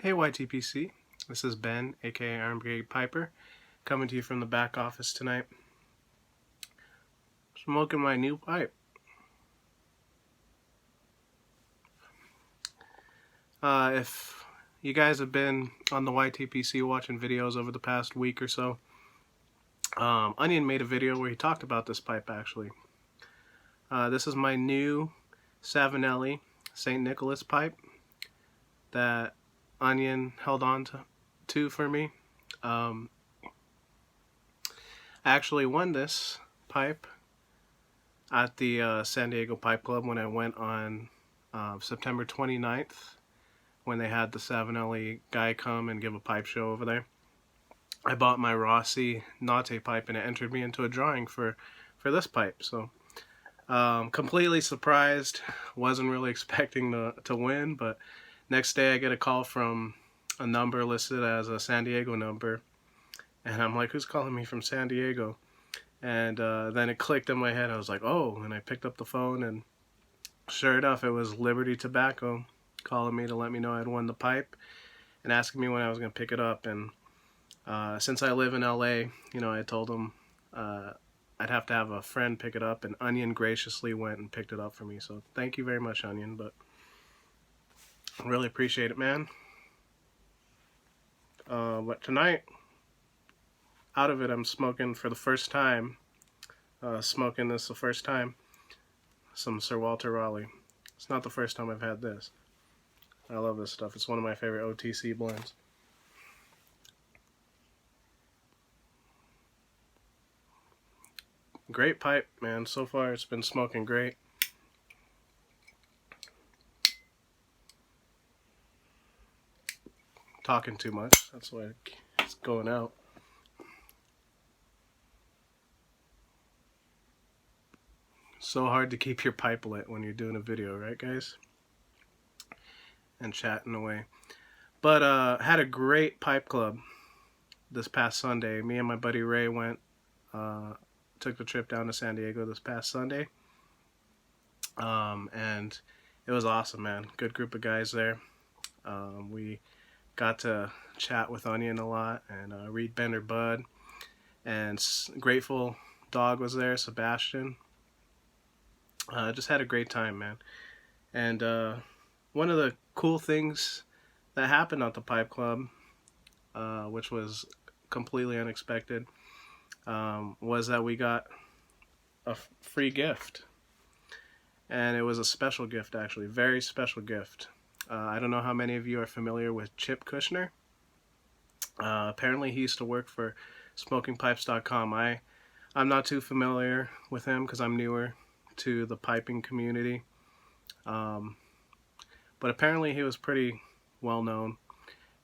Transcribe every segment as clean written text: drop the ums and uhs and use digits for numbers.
Hey YTPC, this is Ben, aka Iron Brigade Piper, coming to you from the back office tonight. Smoking my new pipe. If you guys have been on the YTPC watching videos over the past week or so, Onion made a video where he talked about this pipe actually. This is my new Savinelli St. Nicholas pipe that Onion held on to for me. I actually won this pipe at the San Diego Pipe Club when I went on September 29th when they had the Savinelli guy come and give a pipe show over there. I bought my Rossi Nate pipe and it entered me into a drawing for this pipe. So completely surprised, wasn't really expecting to win, but next day I get a call from a number listed as a San Diego number, and I'm like, who's calling me from San Diego? And then it clicked in my head. I was like, oh, and I picked up the phone, and sure enough, it was Liberty Tobacco calling me to let me know I'd won the pipe and asking me when I was going to pick it up. And since I live in LA, I told them I'd have to have a friend pick it up, and Onion graciously went and picked it up for me. So thank you very much, Onion, but I really appreciate it, man. But tonight, out of it, I'm smoking for the first time, smoking this the first time, some Sir Walter Raleigh. It's not the first time I've had this. I love this stuff. It's one of my favorite OTC blends. Great pipe, man. So far, it's been smoking great. Talking too much. That's why it's going out. So hard to keep your pipe lit when you're doing a video, right, guys? And chatting away. But had a great pipe club this past Sunday. Me and my buddy Ray went, took the trip down to San Diego this past Sunday. And it was awesome, man. Good group of guys there. We got to chat with Onion a lot and read Bender Bud. And Grateful Dog was there, Sebastian. Just had a great time, man. And one of the cool things that happened at the Pipe Club, which was completely unexpected, was that we got a free gift. And it was a special gift, actually. Very special gift. I don't know how many of you are familiar with Chip Kushner. Apparently he used to work for smokingpipes.com. I'm not too familiar with him because I'm newer to the piping community. But apparently he was pretty well known.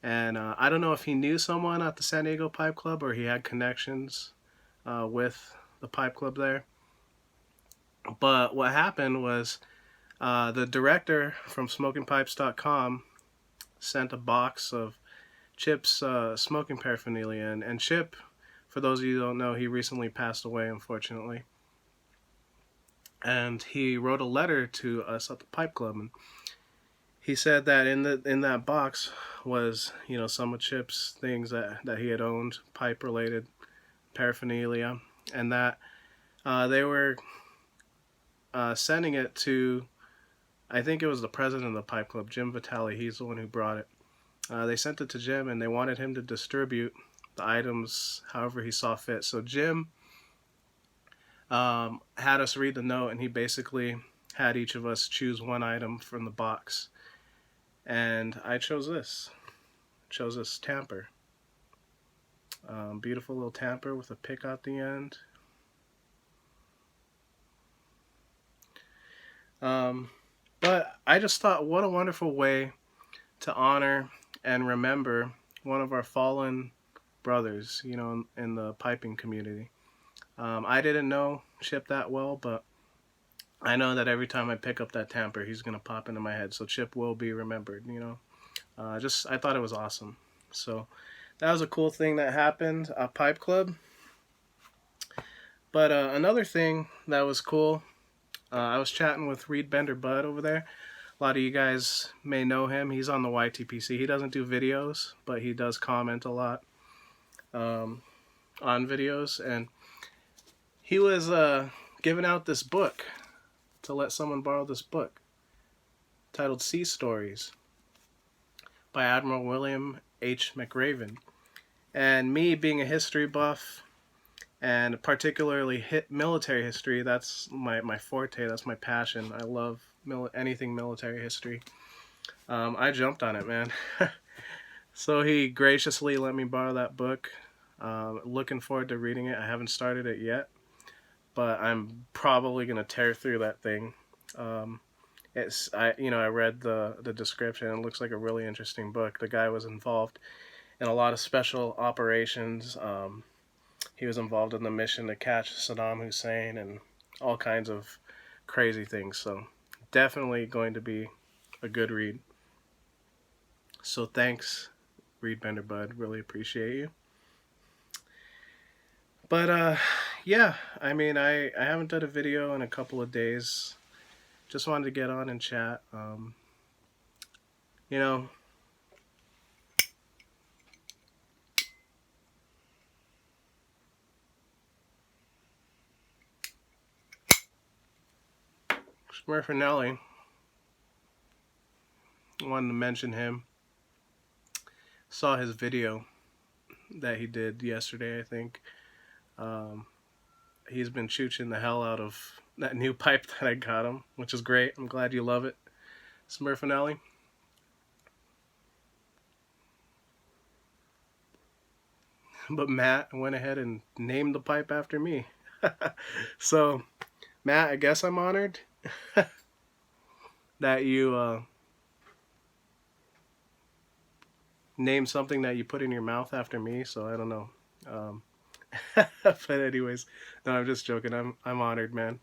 And I don't know if he knew someone at the San Diego Pipe Club or he had connections with the Pipe Club there. But what happened was the director from smokingpipes.com sent a box of Chip's smoking paraphernalia. And Chip, for those of you who don't know, he recently passed away, unfortunately. And he wrote a letter to us at the Pipe Club, and he said that in that box was, some of Chip's things that he had owned, pipe related paraphernalia, and that they were sending it to, I think it was the president of the Pipe Club, Jim Vitale. He's the one who brought it. They sent it to Jim, and they wanted him to distribute the items however he saw fit. So Jim had us read the note, and he basically had each of us choose one item from the box. And I chose this. Chose this tamper. Beautiful little tamper with a pick at the end. But I just thought, what a wonderful way to honor and remember one of our fallen brothers, in the piping community. I didn't know Chip that well, but I know that every time I pick up that tamper, he's going to pop into my head. So Chip will be remembered, I thought it was awesome. So that was a cool thing that happened at Pipe Club. But another thing that was cool, I was chatting with Reed Bender Bud over there. A lot of you guys may know him. He's on the YTPC. He doesn't do videos, but he does comment a lot on videos. And he was giving out this book to let someone borrow this book titled Sea Stories by Admiral William H. McRaven. And me being a history buff, and particularly military history, that's my forte, that's my passion. I love anything military history. I jumped on it, man. So he graciously let me borrow that book. Looking forward to reading it. I haven't started it yet, but I'm probably going to tear through that thing. I read the description. It looks like a really interesting book. The guy was involved in a lot of special operations. He was involved in the mission to catch Saddam Hussein and all kinds of crazy things. So definitely going to be a good read. So thanks, Reed Bender Bud. Really appreciate you. But yeah, I mean, I haven't done a video in a couple of days. Just wanted to get on and chat. You know, Smurfinelli, wanted to mention him. Saw his video that he did yesterday, I think. He's been chooching the hell out of that new pipe that I got him, which is great. I'm glad you love it, Smurfinelli. But Matt went ahead and named the pipe after me. So, Matt, I guess I'm honored that you named something that you put in your mouth after me. So I don't know. But anyways, no, I'm just joking. I'm honored, man.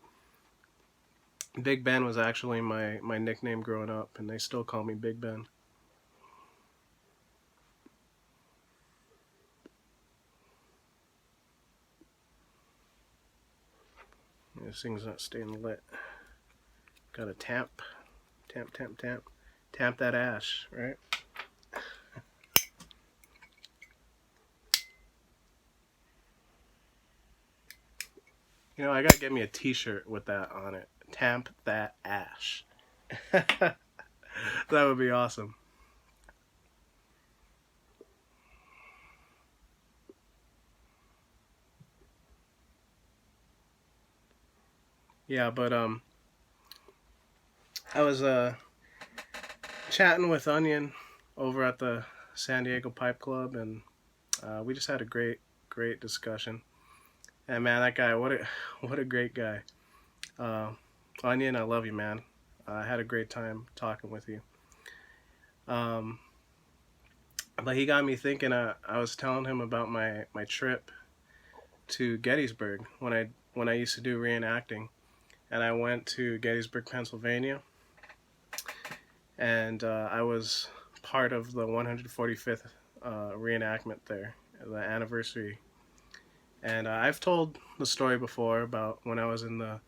Big Ben was actually my nickname growing up, and they still call me Big Ben. This thing's not staying lit. Gotta tamp that ash, right? You know, I gotta get me a t-shirt with that on it. Tamp that ash. That would be awesome. Yeah, but I was chatting with Onion over at the San Diego Pipe Club, and we just had a great discussion. And man, that guy, what a great guy. Onion, I love you, man. I had a great time talking with you. But he got me thinking. I was telling him about my trip to Gettysburg when I used to do reenacting, and I went to Gettysburg, Pennsylvania, and I was part of the 145th reenactment there, the anniversary. And I've told the story before about when I was in the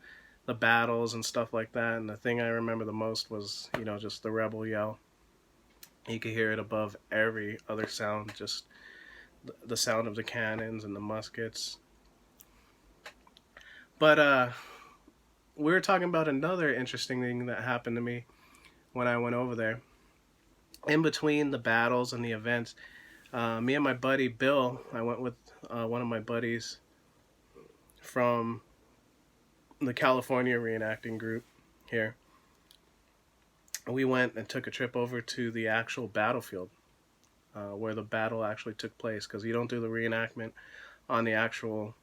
battles and stuff like that, and the thing I remember the most was, you know, just the rebel yell. You could hear it above every other sound, just the sound of the cannons and the muskets. But we were talking about another interesting thing that happened to me when I went over there. In between the battles and the events, me and my buddy Bill, I went with one of my buddies from the California reenacting group here. We went and took a trip over to the actual battlefield where the battle actually took place, because you don't do the reenactment on the actual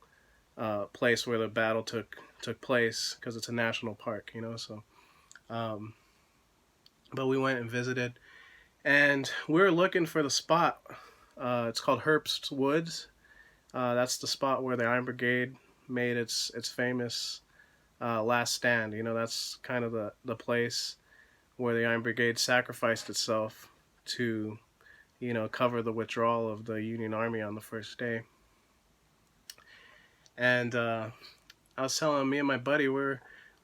place where the battle took place, because it's a national park, you know. So but we went and visited, and we were looking for the spot. It's called Herbst's Woods. That's the spot where the Iron Brigade made its famous last stand. You know, that's kind of the place where the Iron Brigade sacrificed itself to, you know, cover the withdrawal of the Union Army on the first day. And I was telling me and my buddy, we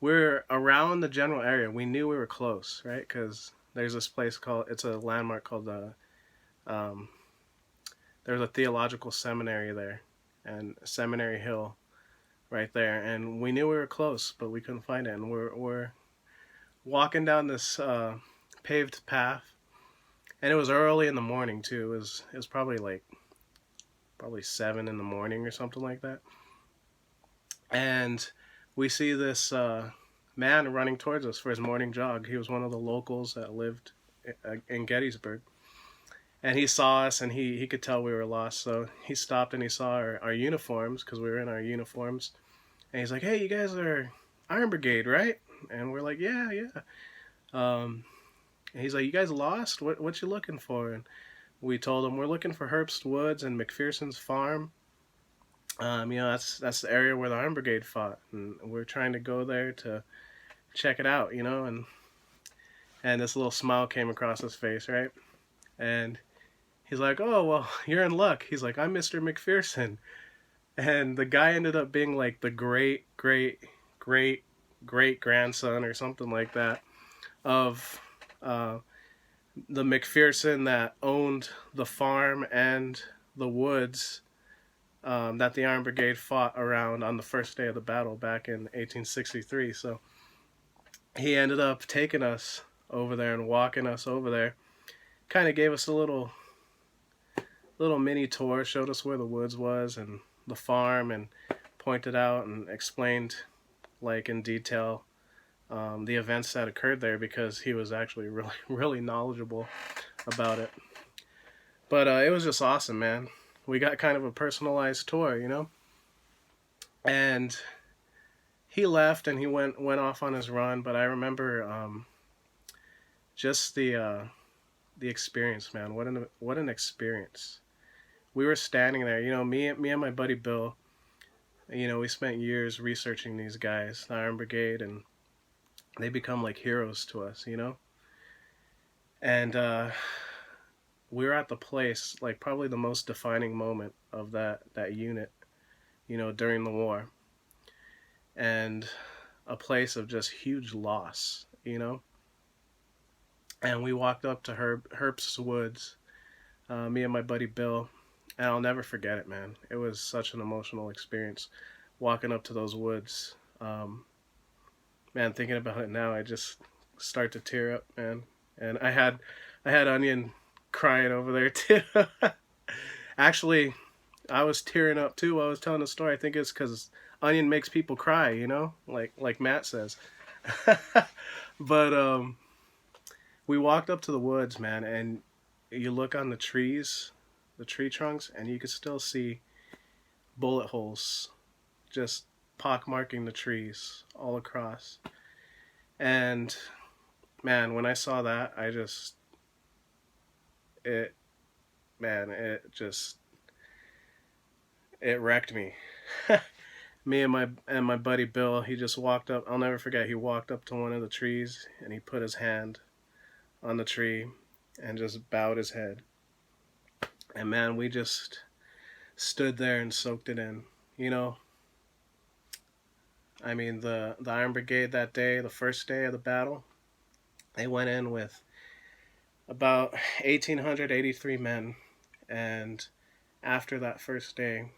we're around the general area. We knew we were close, right? Because there's this place called, it's a landmark called the, um, there's a theological seminary there, and Seminary Hill right there. And we knew we were close, but we couldn't find it. And we're walking down this paved path, and it was early in the morning too. It was probably like probably 7 in the morning or something like that. And we see this man running towards us for his morning jog. He was one of the locals that lived in Gettysburg. And he saw us, and he could tell we were lost. So he stopped and he saw our uniforms, because we were in our uniforms. And he's like, "Hey, you guys are Iron Brigade, right?" And we're like, "Yeah, yeah." And he's like, "You guys lost? What you looking for?" And we told him we're looking for Herbst Woods and McPherson's farm. That's the area where the Iron Brigade fought, and we're trying to go there to check it out, and this little smile came across his face, right? And he's like, "Oh, well, you're in luck." He's like, "I'm Mr. McPherson." And the guy ended up being like the great, great, great, great grandson or something like that of the McPherson that owned the farm and the woods that the Iron Brigade fought around on the first day of the battle back in 1863. So he ended up taking us over there and walking us over there. Kind of gave us a little mini tour, showed us where the woods was and the farm, and pointed out and explained like in detail the events that occurred there, because he was actually really really knowledgeable about it. But it was just awesome, man. We got kind of a personalized tour. And he left and he went off on his run. But I remember just the experience, man. What an experience. We were standing there, me and my buddy Bill. We spent years researching these guys, the Iron Brigade, and they become like heroes to us, And we were at the place, like probably the most defining moment of that unit, during the war, and a place of just huge loss, And we walked up to Herbst's Woods, me and my buddy Bill, and I'll never forget it, man. It was such an emotional experience walking up to those woods. Man, thinking about it now, I just start to tear up, man. And I had Onion crying over there too. Actually, I was tearing up too while I was telling the story. I think it's because Onion makes people cry, like Matt says. But we walked up to the woods, man, and you look on the trees, the tree trunks, and you could still see bullet holes just pockmarking the trees all across. And man, when I saw that, it wrecked me. Me and my buddy Bill, he just walked up. I'll never forget. He walked up to one of the trees and he put his hand on the tree and just bowed his head. And man, we just stood there and soaked it in. I mean, the Iron Brigade that day, the first day of the battle, they went in with about 1,883 men, and after that first day,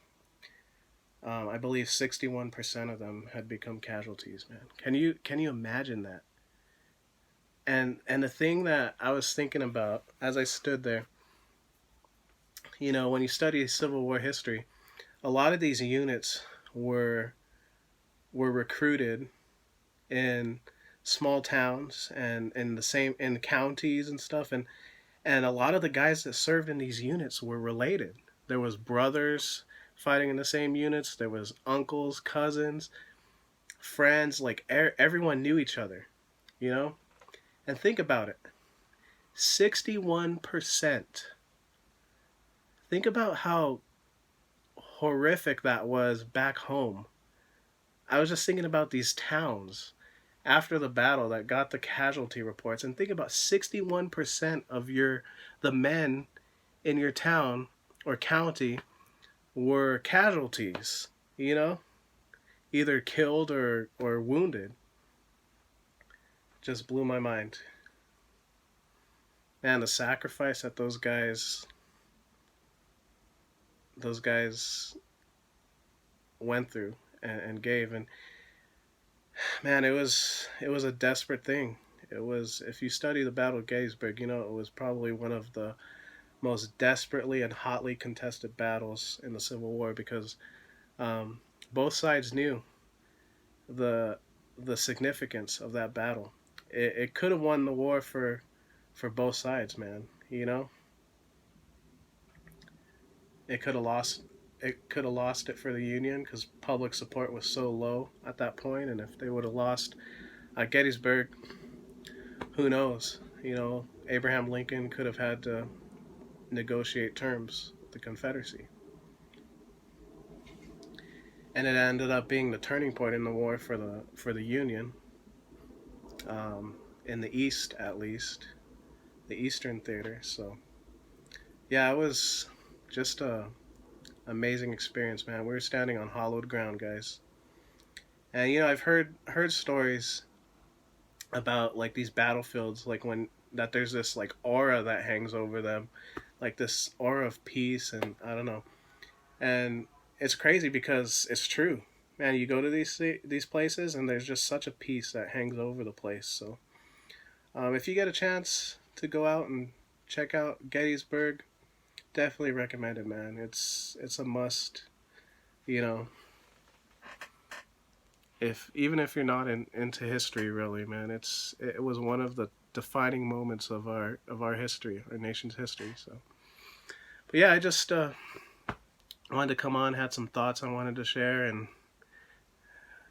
I believe 61% of them had become casualties. Man, can you imagine that? And the thing that I was thinking about as I stood there, when you study Civil War history, a lot of these units were recruited in small towns and in counties and stuff, and a lot of the guys that served in these units were related. There was brothers fighting in the same units. There was uncles, cousins, friends. Like everyone knew each other, And think about it, 61%. Think about how horrific that was back home. I was just thinking about these towns after the battle that got the casualty reports, and think about 61% of the men in your town or county were casualties, either killed or wounded. just blew my mind. Man, the sacrifice that those guys went through and gave, and man, it was a desperate thing. It was, if you study the Battle of Gettysburg, it was probably one of the most desperately and hotly contested battles in the Civil War because um, both sides knew the the significance of that battle. It could have won the war for both sides, man. It could have lost. It could have lost it for the Union because public support was so low at that point, and if they would have lost at Gettysburg, who knows? Abraham Lincoln could have had to negotiate terms with the Confederacy, and it ended up being the turning point in the war for the Union, um, in the East at least, the Eastern Theater. So yeah, it was just a amazing experience, man. We were standing on hollowed ground, guys, and I've heard stories about like these battlefields, like when that there's this like aura that hangs over them, like this aura of peace, and I don't know. And it's crazy because it's true, man. You go to these places, and there's just such a peace that hangs over the place. So, if you get a chance to go out and check out Gettysburg, definitely recommend it, man. It's a must. You know, if even if you're not into history, really, man, it was one of the defining moments of our history, our nation's history. So, but yeah, I just wanted to come on, had some thoughts I wanted to share, and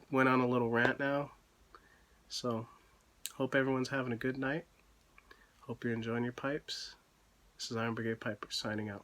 went on a little rant now. So, hope everyone's having a good night. Hope you're enjoying your pipes. This is Iron Brigade Piper signing out.